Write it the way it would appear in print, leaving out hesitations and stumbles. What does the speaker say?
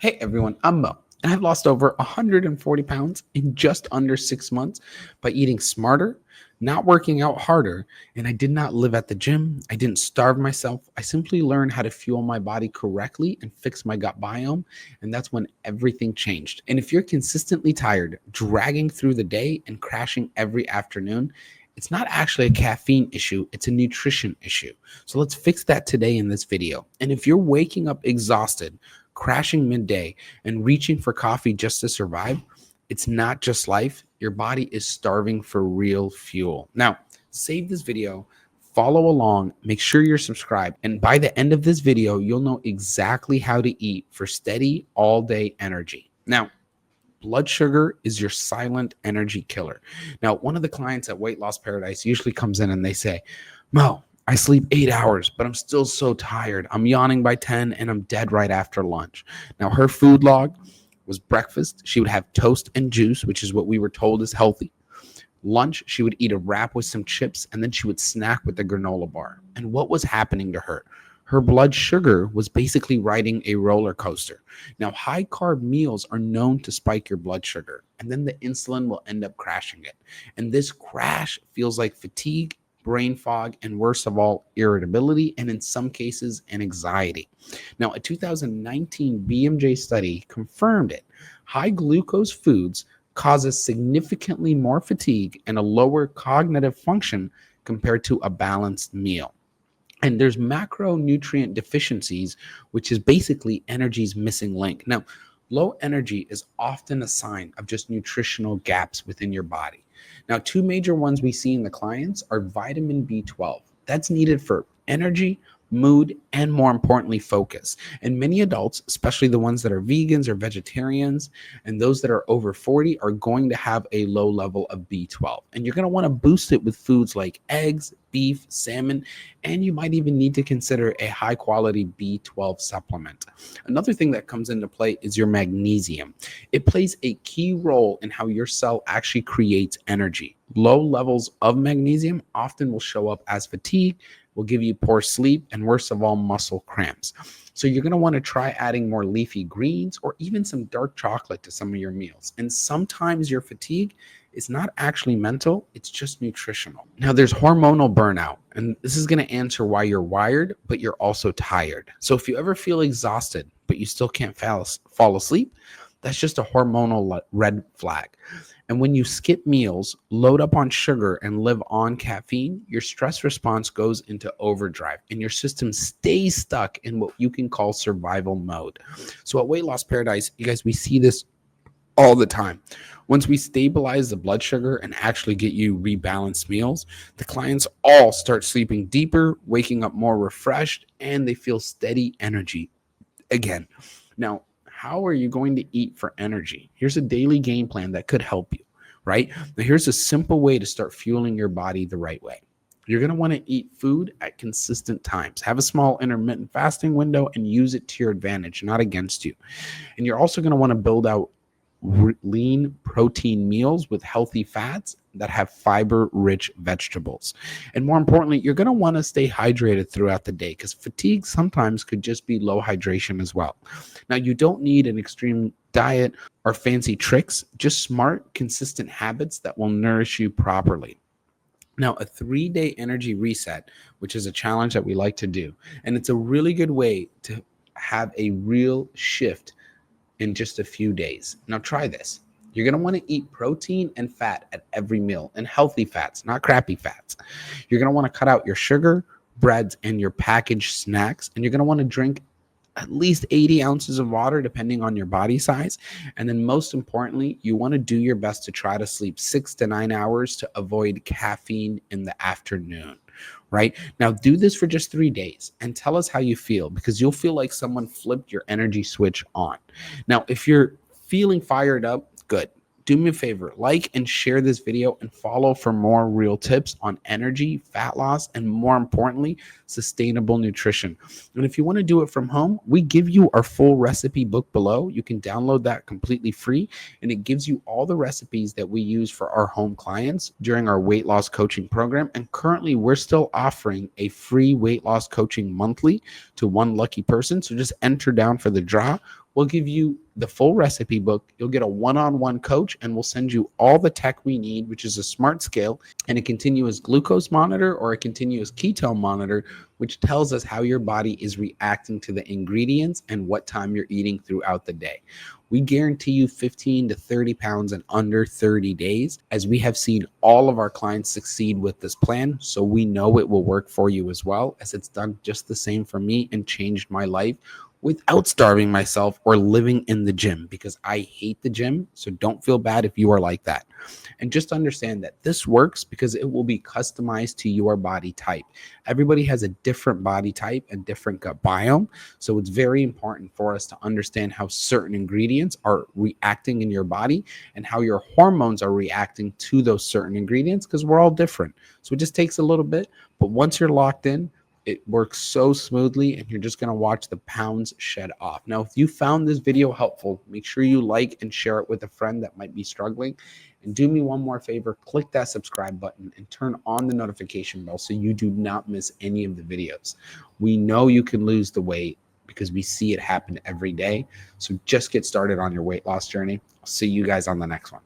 Hey everyone, I'm Mo, and I've lost over 140 pounds in just under 6 months by eating smarter, not working out harder, and I did not live at the gym. I didn't starve myself. I simply learned how to fuel my body correctly and fix my gut biome, and that's when everything changed. And if you're consistently tired, dragging through the day, and crashing every afternoon, it's not actually a caffeine issue, it's a nutrition issue. So let's fix that today in this video. And if you're waking up exhausted, crashing midday, and reaching for coffee just to survive, it's not just life. Your body is starving for real fuel. Now, save this video, follow along, make sure you're subscribed, and by the end of this video, you'll know exactly how to eat for steady all day energy. Now, blood sugar is your silent energy killer. Now, one of the clients at Weight Loss Paradise usually comes in and they say, Mo, I sleep 8 hours, but I'm still so tired. I'm yawning by 10 and I'm dead right after lunch. Now, her food log was breakfast. She would have toast and juice, which is what we were told is healthy. Lunch, she would eat a wrap with some chips, and then she would snack with a granola bar. And what was happening to her? Her blood sugar was basically riding a roller coaster. Now, high carb meals are known to spike your blood sugar, and then the insulin will end up crashing it. And this crash feels like fatigue, brain fog, and worst of all, irritability, and in some cases, an anxiety. Now, a 2019 BMJ study confirmed it. High glucose foods causes significantly more fatigue and a lower cognitive function compared to a balanced meal. And there's macronutrient deficiencies, which is basically energy's missing link. Now, low energy is often a sign of just nutritional gaps within your body. Now, two major ones we see in the clients are vitamin B12. That's needed for energy, mood, and more importantly, focus. And many adults, especially the ones that are vegans or vegetarians, and those that are over 40 are going to have a low level of B12. And you're going to want to boost it with foods like eggs, beef, salmon, and you might even need to consider a high quality B12 supplement. Another thing that comes into play is your magnesium. It plays a key role in how your cell actually creates energy. Low levels of magnesium often will show up as fatigue, will give you poor sleep, and worst of all, muscle cramps. So you're going to want to try adding more leafy greens or even some dark chocolate to some of your meals. And sometimes your fatigue is not actually mental, it's just nutritional. Now, there's hormonal burnout, and this is going to answer why you're wired, but you're also tired. So if you ever feel exhausted, but you still can't fall asleep, that's just a hormonal red flag. And when you skip meals, load up on sugar, and live on caffeine, your stress response goes into overdrive and your system stays stuck in what you can call survival mode. So at Weight Loss Paradise, you guys, we see this all the time. Once we stabilize the blood sugar and actually get you rebalanced meals, the clients all start sleeping deeper, waking up more refreshed, and they feel steady energy again. Now, how are you going to eat for energy? Here's a daily game plan that could help you, right? Now, here's a simple way to start fueling your body the right way. You're going to want to eat food at consistent times. Have a small intermittent fasting window and use it to your advantage, not against you. And you're also going to want to build out lean protein meals with healthy fats that have fiber-rich vegetables. And more importantly, you're going to want to stay hydrated throughout the day because fatigue sometimes could just be low hydration as well. Now, you don't need an extreme diet or fancy tricks, just smart, consistent habits that will nourish you properly. Now, a 3-day energy reset, which is a challenge that we like to do, and it's a really good way to have a real shift in just a few days. Now try this. You're going to want to eat protein and fat at every meal, and healthy fats, not crappy fats. You're going to want to cut out your sugar, breads, and your packaged snacks, and you're going to want to drink at least 80 ounces of water depending on your body size. And then most importantly, you want to do your best to try to sleep 6 to 9 hours to avoid caffeine in the afternoon. Right now, do this for just 3 days and tell us how you feel, because you'll feel like someone flipped your energy switch on. Now, if you're feeling fired up, good. Do me a favor, like and share this video and follow for more real tips on energy, fat loss, and more importantly, sustainable nutrition. And if you want to do it from home, we give you our full recipe book below. You can download that completely free, and it gives you all the recipes that we use for our home clients during our weight loss coaching program. And currently, we're still offering a free weight loss coaching monthly to one lucky person. So just enter down for the draw. We'll give you the full recipe book. You'll get a one-on-one coach, and we'll send you all the tech we need, which is a smart scale and a continuous glucose monitor or a continuous ketone monitor, which tells us how your body is reacting to the ingredients and what time you're eating throughout the day. We guarantee you 15 to 30 pounds in under 30 days, as we have seen all of our clients succeed with this plan. So we know it will work for you as well, as it's done just the same for me and changed my life without starving myself or living in the gym, because I hate the gym. So don't feel bad if you are like that. And just understand that this works because it will be customized to your body type. Everybody has a different body type and different gut biome. So it's very important for us to understand how certain ingredients are reacting in your body and how your hormones are reacting to those certain ingredients, because we're all different. So it just takes a little bit, but once you're locked in, it works so smoothly, and you're just going to watch the pounds shed off. Now, if you found this video helpful, make sure you like and share it with a friend that might be struggling. And do me one more favor, click that subscribe button and turn on the notification bell so you do not miss any of the videos. We know you can lose the weight because we see it happen every day. So just get started on your weight loss journey. I'll see you guys on the next one.